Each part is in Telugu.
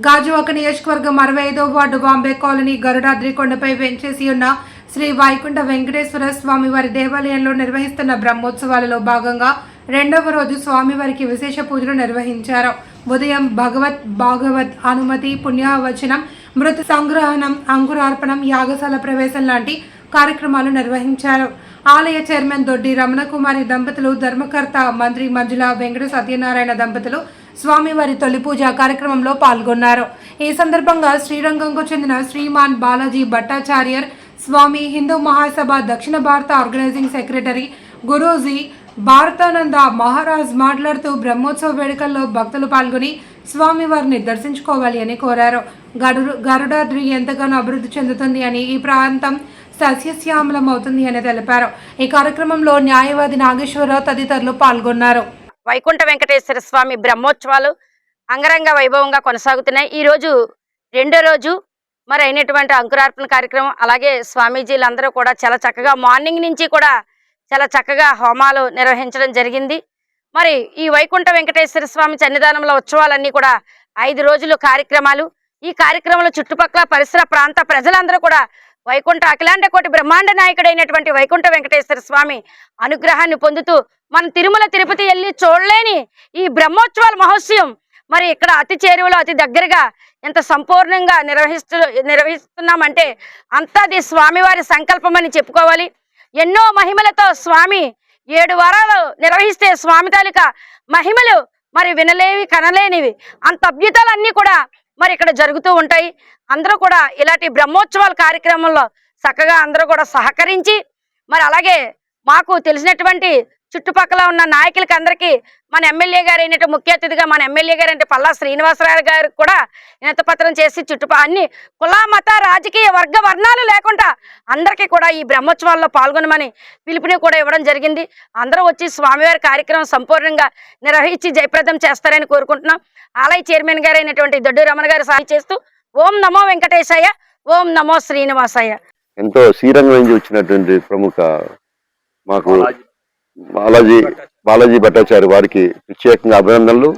గాజువాక నియోజకవర్గం 65వ వార్డు బాంబే కాలనీ గరుడాద్రి కొండపై వెంచేసి ఉన్న శ్రీ వైకుంఠ వెంకటేశ్వర స్వామివారి దేవాలయంలో నిర్వహిస్తున్న బ్రహ్మోత్సవాలలో భాగంగా రెండవ రోజు స్వామివారికి విశేష పూజలు నిర్వహించారు. ఉదయం భాగవత్ అనుమతి, పుణ్యవచనం, మృత సంగ్రహణం, అంకురార్పణం, యాగశాల ప్రవేశం లాంటి కార్యక్రమాలు నిర్వహించారు. ఆలయ చైర్మన్ దొడ్డి రమణకుమారి దంపతులు, ధర్మకర్త మంత్రి మంజుల వెంకట సత్యనారాయణ దంపతులు స్వామివారి తొలి పూజ కార్యక్రమంలో పాల్గొన్నారు. ఈ సందర్భంగా శ్రీరంగంకు చెందిన శ్రీమాన్ బాలాజీ భట్టాచార్యర్ స్వామి హిందూ మహాసభ దక్షిణ భారత ఆర్గనైజింగ్ సెక్రటరీ గురూజీ భారతానంద మహారాజ్ మాట్లాడుతూ బ్రహ్మోత్సవ వేడుకల్లో భక్తులు పాల్గొని స్వామివారిని దర్శించుకోవాలి అని కోరారు. గరుడాద్రి ఎంతగానో అభివృద్ధి చెందుతుంది అని, ఈ ప్రాంతం సస్యశ్యామలం అవుతుంది అని తెలిపారు. ఈ కార్యక్రమంలో న్యాయవాది నాగేశ్వరరావు తదితరులు పాల్గొన్నారు. వైకుంఠ వెంకటేశ్వర స్వామి బ్రహ్మోత్సవాలు అంగరంగ వైభవంగా కొనసాగుతున్నాయి. ఈరోజు రెండో రోజు మరి అయినటువంటి అంకురార్పణ కార్యక్రమం, అలాగే స్వామీజీలందరూ కూడా చాలా చక్కగా మార్నింగ్ నుంచి కూడా చాలా చక్కగా హోమాలు నిర్వహించడం జరిగింది. మరి ఈ వైకుంఠ వెంకటేశ్వర స్వామి సన్నిధానంలో ఉత్సవాలన్నీ కూడా 5 రోజులు కార్యక్రమాలు. ఈ కార్యక్రమంలో చుట్టుపక్కల పరిసర ప్రాంత ప్రజలందరూ కూడా వైకుంఠ అఖిలాండ కోటి బ్రహ్మాండ నాయకుడైనటువంటి వైకుంఠ వెంకటేశ్వర స్వామి అనుగ్రహాన్ని పొందుతూ మనం తిరుమల తిరుపతి వెళ్ళి చూడలేని ఈ బ్రహ్మోత్సవాల మహోత్సవం మరి ఇక్కడ అతి చేరువలో అతి దగ్గరగా ఎంత సంపూర్ణంగా నిర్వహిస్తున్నామంటే అంతది స్వామివారి సంకల్పం అని చెప్పుకోవాలి. ఎన్నో మహిమలతో స్వామి 7 వారాలు నిర్వహిస్తే స్వామి తాలూకా మహిమలు మరి వినలేవి, కనలేనివి, అంత అద్భుతాలన్నీ కూడా మరి ఇక్కడ జరుగుతూ ఉంటాయి. అందరూ కూడా ఇలాంటి బ్రహ్మోత్సవాల కార్యక్రమంలో చక్కగా అందరూ కూడా సహకరించి మరి అలాగే మాకు తెలిసినటువంటి చుట్టుపక్కల ఉన్న నాయకులకి అందరికీ మన ఎమ్మెల్యే గారు అయినట్టు ముఖ్య అతిథిగా మన ఎమ్మెల్యే గారు అంటే పల్లా శ్రీనివాసరావు గారికి కూడా వినతిపత్రం చేసి అన్ని కుల మత రాజకీయ వర్గ వర్ణాలు లేకుండా అందరికీ కూడా ఈ బ్రహ్మోత్సవాల్లో పాల్గొనమని పిలుపుని కూడా ఇవ్వడం జరిగింది. అందరూ వచ్చి స్వామివారి కార్యక్రమం సంపూర్ణంగా నిర్వహించి జయప్రదం చేస్తారని కోరుకుంటున్నాం. ఆలయ చైర్మన్ గారు అయినటువంటి దొడ్డి రమణ గారు సాయం చేస్తూ ఓం నమో వెంకటేశయ్య, ఓం నమో శ్రీనివాసయ్య. ఎంతో శ్రీరంగం నుంచి వచ్చినటువంటి ప్రముఖ మాకు బాలాజీ భట్టాచార్య వారికి ప్రత్యేకంగా అభినందనలు.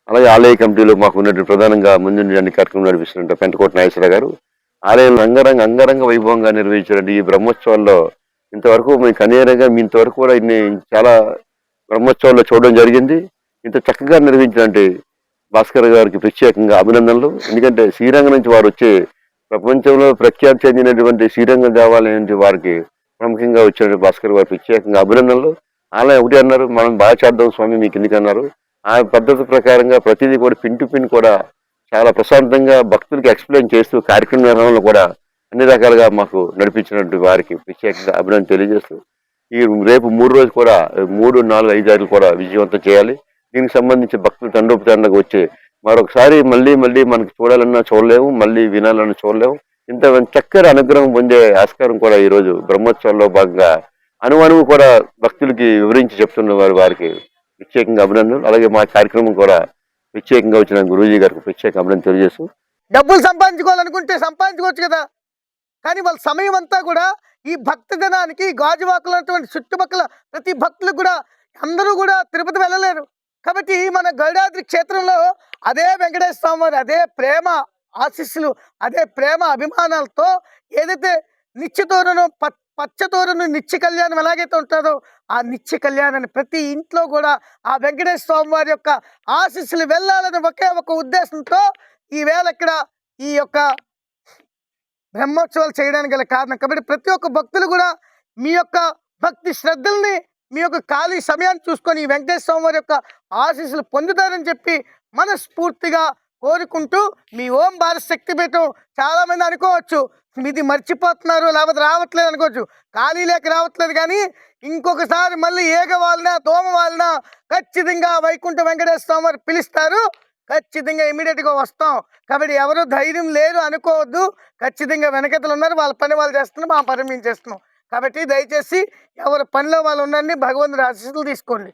అలాగే ఆలయ కమిటీలో మాకు ఉన్నటువంటి ప్రధానంగా ముందు అన్ని కార్యక్రమం నడిపిస్తున్న పెంటకోట నాగేశ్వరరావు గారు ఆలయంలో అంగరంగ వైభవంగా నిర్వహించారండి. ఈ బ్రహ్మోత్సవాల్లో ఇంతవరకు మీకు అనేకంగా మీ ఇంతవరకు కూడా ఇన్ని చాలా బ్రహ్మోత్సవాల్లో చూడడం జరిగింది. ఇంత చక్కగా నిర్వహించినటువంటి భాస్కర్ గారికి ప్రత్యేకంగా అభినందనలు. ఎందుకంటే శ్రీరంగం నుంచి వారు వచ్చే ప్రపంచంలో ప్రఖ్యాతి చెందినటువంటి శ్రీరంగం దేవాలయం నుంచి వారికి ప్రముఖంగా వచ్చిన భాస్కర్ గారు ప్రత్యేకంగా అభినందనలు. ఆలయం ఒకటి అన్నారు, మనం బాగా చేద్దాం స్వామి మీకు ఎందుకు అన్నారు. ఆ పద్ధతి ప్రకారంగా ప్రతిదీ కూడా పిన్ టు పిన్ కూడా చాలా ప్రశాంతంగా భక్తులకి ఎక్స్ప్లెయిన్ చేస్తూ కార్యక్రమ నిర్వహణలో కూడా అన్ని రకాలుగా మాకు నడిపించినటువంటి వారికి ప్రత్యేకంగా అభినందన తెలియజేస్తూ ఈ రేపు 3 రోజులు కూడా 3, 4, 5 రోజులు కూడా విజయవంతం చేయాలి. దీనికి సంబంధించి భక్తులు తండోపతండగా వచ్చే మరొకసారి మళ్ళీ మనకి చూడాలన్నా చూడలేము, మళ్ళీ వినాలన్నా చూడలేము. ఇంత చక్కని అనుగ్రహం పొందే ఆస్కారం కూడా ఈరోజు బ్రహ్మోత్సవాల్లో భాగంగా అనువు కూడా భక్తులకి వివరించి చెప్తున్న వారికి ప్రత్యేకంగా అభినందనలు. అలాగే మా కార్యక్రమం కూడా ప్రత్యేకంగా వచ్చిన గురూజీ గారికి ప్రత్యేక అభినందన తెలియజేస్తూ డబ్బులు సంపాదించుకోవాలనుకుంటే సంపాదించుకోవచ్చు కదా, కానీ వాళ్ళ సమయం అంతా కూడా ఈ భక్త జనానికి గాజువాకలో చుట్టుపక్కల ప్రతి భక్తులకు కూడా అందరూ కూడా తిరుపతి వెళ్ళలేరు. కాబట్టి మన గరుడాద్రి క్షేత్రంలో అదే వెంకటేశ్వర స్వామి వారి అదే ప్రేమ ఆశీస్సులు, అదే ప్రేమ అభిమానాలతో ఏదైతే నిత్యతోరణం పచ్చతోరణం నిత్య కళ్యాణం ఎలాగైతే ఉంటుందో ఆ నిత్య కళ్యాణాన్ని ప్రతి ఇంట్లో కూడా ఆ వెంకటేశ్వర స్వామి వారి యొక్క ఆశీస్సులు వెళ్ళాలని ఒకే ఒక ఉద్దేశంతో ఈవేళ ఇక్కడ ఈ యొక్క బ్రహ్మోత్సవాలు చేయడానికి గల కారణం. కాబట్టి ప్రతి ఒక్క భక్తులు కూడా మీ యొక్క భక్తి శ్రద్ధల్ని, మీ యొక్క ఖాళీ సమయాన్ని చూసుకొని ఈ వెంకటేశ్వర స్వామి వారి యొక్క ఆశీస్సులు పొందుతారని చెప్పి మనస్ఫూర్తిగా కోరుకుంటూ మీ ఓం భారత్ శక్తిపీఠం చాలా మంది అనుకోవచ్చు ఇది మర్చిపోతున్నారు లేకపోతే రావట్లేదు అనుకోవచ్చు. ఖాళీ లేక రావట్లేదు, కానీ ఇంకొకసారి మళ్ళీ ఏగ వాళ్ళనా దోమ వాళ్ళనా ఖచ్చితంగా వైకుంఠ వెంకటేశ్వర స్వామి వారు పిలుస్తారు. ఖచ్చితంగా ఇమీడియట్గా వస్తాం. కాబట్టి ఎవరు ధైర్యం లేరు అనుకోవద్దు. ఖచ్చితంగా వెనకతలు ఉన్నారు, వాళ్ళ పని వాళ్ళు చేస్తున్నారు, మా పని మేము చేస్తున్నాం. కాబట్టి దయచేసి ఎవరి పనిలో వాళ్ళు ఉండండి, భగవంతుడి ఆశీస్సులు తీసుకోండి.